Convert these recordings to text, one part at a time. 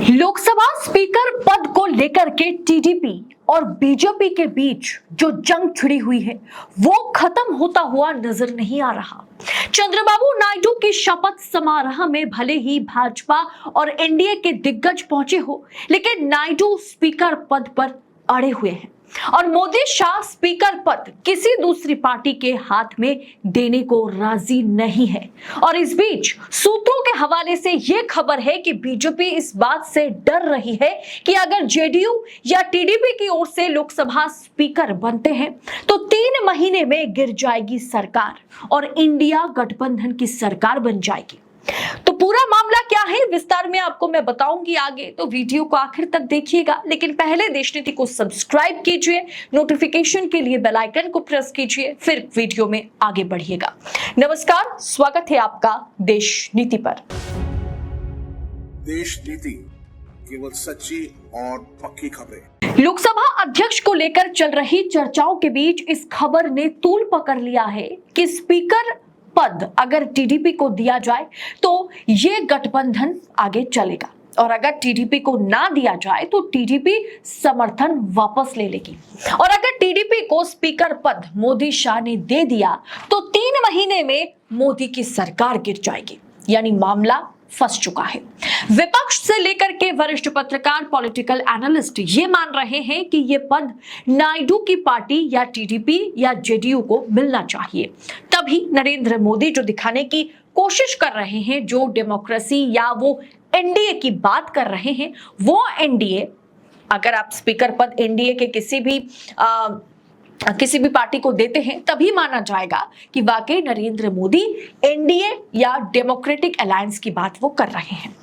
Lok Sabha speaker पद को लेकर के टीडीपी और बीजेपी के बीच जो जंग छिड़ी हुई है वो खत्म होता हुआ नजर नहीं आ रहा। चंद्रबाबू नायडू की शपथ समारोह में भले ही भाजपा और एनडीए के दिग्गज पहुंचे हो, लेकिन नायडू स्पीकर पद पर अड़े हुए हैं और मोदी शाह स्पीकर पद किसी दूसरी पार्टी के हाथ में देने को राजी नहीं है। और इस बीच सूत्रों के हवाले से यह खबर है कि बीजेपी इस बात से डर रही है कि अगर जेडीयू या टीडीपी की ओर से लोकसभा स्पीकर बनते हैं तो 3 महीने में गिर जाएगी सरकार और इंडिया गठबंधन की सरकार बन जाएगी। तो पूरा मामला क्या है विस्तार में आपको मैं बताऊंगी आगे, तो वीडियो को आखिर तक देखिएगा। लेकिन पहले देशनीति को सब्सक्राइब कीजिए, नोटिफिकेशन के लिए बेल आइकन को प्रेस कीजिए, फिर वीडियो में आगे बढ़िएगा। नमस्कार, स्वागत है आपका देशनीति पर। देशनीति केवल सच्ची और पक्की खबरें। लोकसभा अध्यक्ष को लेकर चल रही चर्चाओं के बीच इस खबर ने तूल पकड़ लिया है कि स्पीकर पद अगर टीडीपी को दिया जाए तो ये गठबंधन आगे चलेगा, और अगर टीडीपी को ना दिया जाए तो टीडीपी समर्थन वापस ले लेगी। और अगर टीडीपी को स्पीकर पद मोदी शाह ने दे दिया तो 3 महीने में मोदी की सरकार गिर जाएगी, यानी मामला फंस चुका है। विपक्ष से लेकर के वरिष्ठ पत्रकार, पॉलिटिकल एनालिस्ट ये मान रहे हैं कि ये पद नायडू की पार्टी या टीडीपी या जेडीयू को मिलना चाहिए। तभी नरेंद्र मोदी जो दिखाने की कोशिश कर रहे हैं, जो डेमोक्रेसी या वो एनडीए की बात कर रहे हैं, वो एनडीए, अगर आप स्पीकर पद एनडीए के किसी भी पार्टी को देते हैं तभी माना जाएगा कि वाकई नरेंद्र मोदी एनडीए या डेमोक्रेटिक अलायंस की बात वो कर रहे हैं।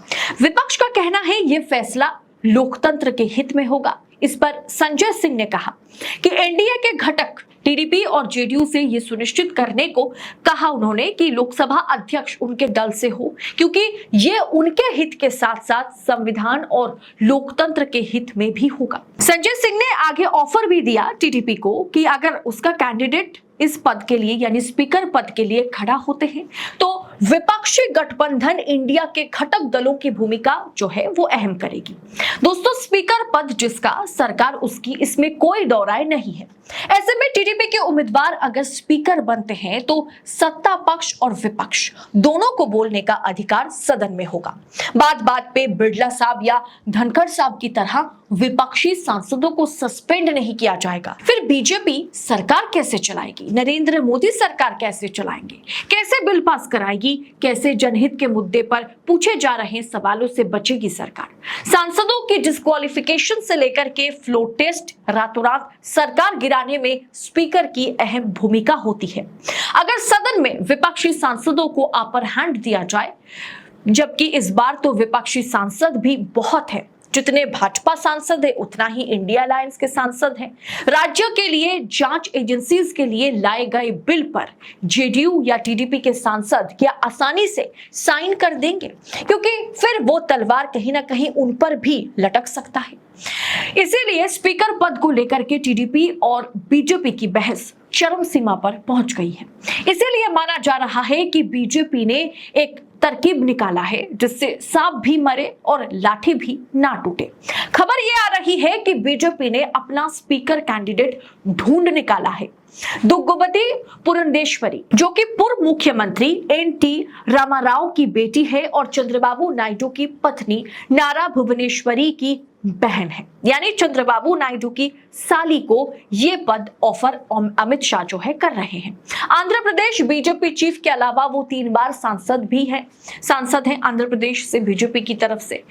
विपक्ष का कहना है ये फैसला लोकतंत्र के हित में होगा। इस पर संजय सिंह ने कहा कि एनडीए के घटक टीडीपी और जेडीयू से ये सुनिश्चित करने को कहा उन्होंने कि लोकसभा अध्यक्ष उनके दल से हो, क्योंकि ये उनके हित के साथ साथ संविधान और लोकतंत्र के हित में भी होगा। संजय सिंह ने आगे ऑफर भी दिया टीडीपी को कि अगर उसका कैंडिडेट इस पद के लिए यानी स्पीकर पद के लिए खड़ा होते हैं तो विपक्षी गठबंधन इंडिया के घटक दलों की भूमिका जो है वो अहम करेगी। दोस्तों, स्पीकर पद जिसका सरकार उसकी, इसमें कोई दो राय नहीं है। ऐसे में टीडीपी के उम्मीदवार अगर स्पीकर बनते हैं तो सत्ता पक्ष और विपक्ष दोनों को बोलने का अधिकार सदन में होगा। बात बात पे बिड़ला साहब या धनखड़ साहब की तरह विपक्षी सांसदों को सस्पेंड नहीं किया जाएगा। फिर बीजेपी सरकार कैसे चलाएगी? नरेंद्र मोदी सरकार कैसे चलाएंगे? कैसे बिल पास कराएगी? कैसे जनहित के मुद्दे पर पूछे जा रहे सवालों से बचेगी सरकार? सांसदों की डिस्क्वालिफिकेशन से लेकर के फ्लोर टेस्ट, रातों रात सरकार गिराने में स्पीकर की अहम भूमिका होती है। अगर सदन में विपक्षी सांसदों को अपर हैंड दिया जाए, जबकि इस बार तो विपक्षी सांसद भी बहुत है, जितने भाजपा सांसद है उतना ही इंडिया अलायंस के सांसद हैं। राज्य के लिए जांच एजेंसीज के लिए लाए गए बिल पर जेडीयू या टीडीपी के सांसद क्या आसानी से साइन कर देंगे? क्योंकि फिर वो तलवार कहीं ना कहीं उन पर भी लटक सकता है। इसीलिए स्पीकर पद को लेकर के टीडीपी और बीजेपी की बहस चरम सीमा पर पहुंच गई है। इसीलिए माना जा रहा है कि बीजेपी ने एक तरकीब निकाला है जिससे सांप भी मरे और लाठी भी ना टूटे। खबर ये आ रही है कि बीजेपी ने अपना स्पीकर कैंडिडेट ढूंढ निकाला है। दुग्गवती पुरंदेश्वरी, जो कि पूर्व मुख्यमंत्री एन.टी. रामाराव की बेटी है और चंद्रबाबू नायडू की पत्नी नारा भुवनेश्वरी की बहन है, यानी चंद्रबाबू नायडू की साली को ये पद ऑफर अमित शाह जो है कर रहे हैं। आंध्र प्रदेश बीजेपी चीफ के अलावा वो 3 बार सांसद हैं आंध्र प्रदेश से बीजेपी की तरफ से,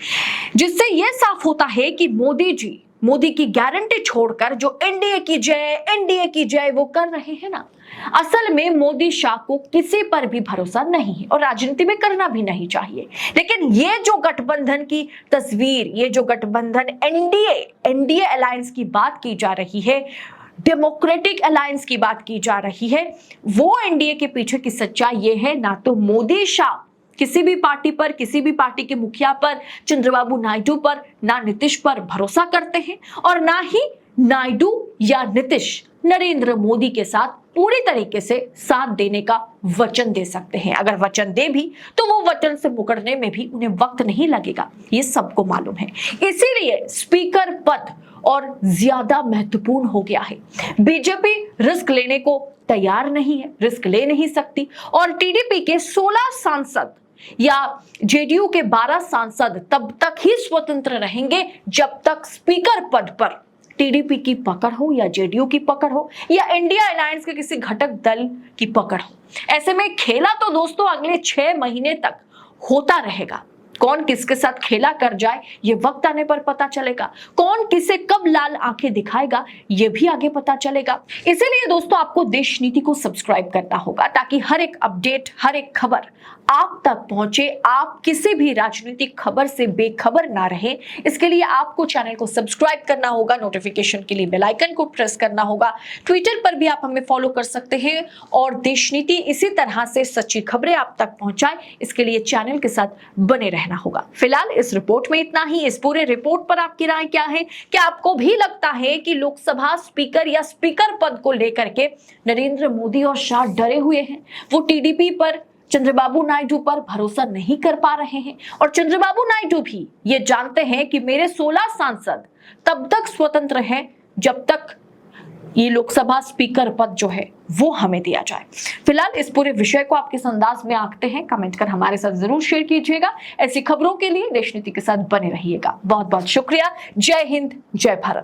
जिससे यह साफ होता है कि मोदी की गारंटी छोड़कर जो एनडीए की जय वो कर रहे हैं ना, असल में मोदी शाह को किसी पर भी भरोसा नहीं है और राजनीति में करना भी नहीं चाहिए। लेकिन ये जो गठबंधन की तस्वीर, ये जो गठबंधन एनडीए अलायंस की बात की जा रही है, डेमोक्रेटिक अलायंस की बात की जा रही है, वो एनडीए के पीछे की सच्चाई ये है, ना तो मोदी शाह किसी भी पार्टी पर, किसी भी पार्टी के मुखिया पर, चंद्रबाबू नायडू पर, ना नीतीश पर भरोसा करते हैं और ना ही नायडू या नीतीश नरेंद्र मोदी के साथ पूरी तरीके से साथ देने का वचन दे सकते हैं। अगर वचन दे भी तो वो वचन से मुकरने में भी उन्हें वक्त नहीं लगेगा, ये सबको मालूम है। इसीलिए स्पीकर पद और ज्यादा महत्वपूर्ण हो गया है। बीजेपी रिस्क लेने को तैयार नहीं है, रिस्क ले नहीं सकती, और टीडीपी के 16 सांसद या जेडीयू के 12 सांसद तब तक ही स्वतंत्र रहेंगे जब तक स्पीकर पद पर टीडीपी की पकड़ हो या जेडीयू की पकड़ हो या इंडिया अलायंस के किसी घटक दल की पकड़ हो। ऐसे में खेला तो दोस्तों अगले 6 महीने तक होता रहेगा। कौन किसके साथ खेला कर जाए ये वक्त आने पर पता चलेगा, कौन किसे कब लाल आंखें दिखाएगा ये भी आगे पता चलेगा। इसीलिए दोस्तों आपको देश नीति को सब्सक्राइब करना होगा ताकि हर एक अपडेट, हर एक खबर आप तक पहुंचे, आप किसी भी राजनीतिक खबर से बेखबर ना रहे। इसके लिए आपको चैनल को सब्सक्राइब करना होगा, नोटिफिकेशन के लिए बेल आइकन को प्रेस करना होगा। ट्विटर पर भी आप हमें फॉलो कर सकते हैं और देश नीति इसी तरह से सच्ची खबरें आप तक पहुंचाए, इसके लिए चैनल के साथ बने रहना होगा। फिलहाल इस रिपोर्ट में इतना ही। इस पूरे रिपोर्ट पर आपकी राय क्या है? क्या आपको भी लगता है कि लोकसभा स्पीकर या स्पीकर पद को लेकर के नरेंद्र मोदी और शाह डरे हुए हैं? वो टीडीपी पर, चंद्रबाबू नायडू पर भरोसा नहीं कर पा रहे हैं और चंद्रबाबू नायडू भी ये जानते हैं कि मेरे 16 सांसद तब तक स्वतंत्र हैं जब तक ये लोकसभा स्पीकर पद जो है वो हमें दिया जाए। फिलहाल इस पूरे विषय को आप किस अंदाज में आंकते हैं, कमेंट कर हमारे साथ जरूर शेयर कीजिएगा। ऐसी खबरों के लिए देश नीति के साथ बने रहिएगा। बहुत बहुत शुक्रिया। जय हिंद, जय भारत।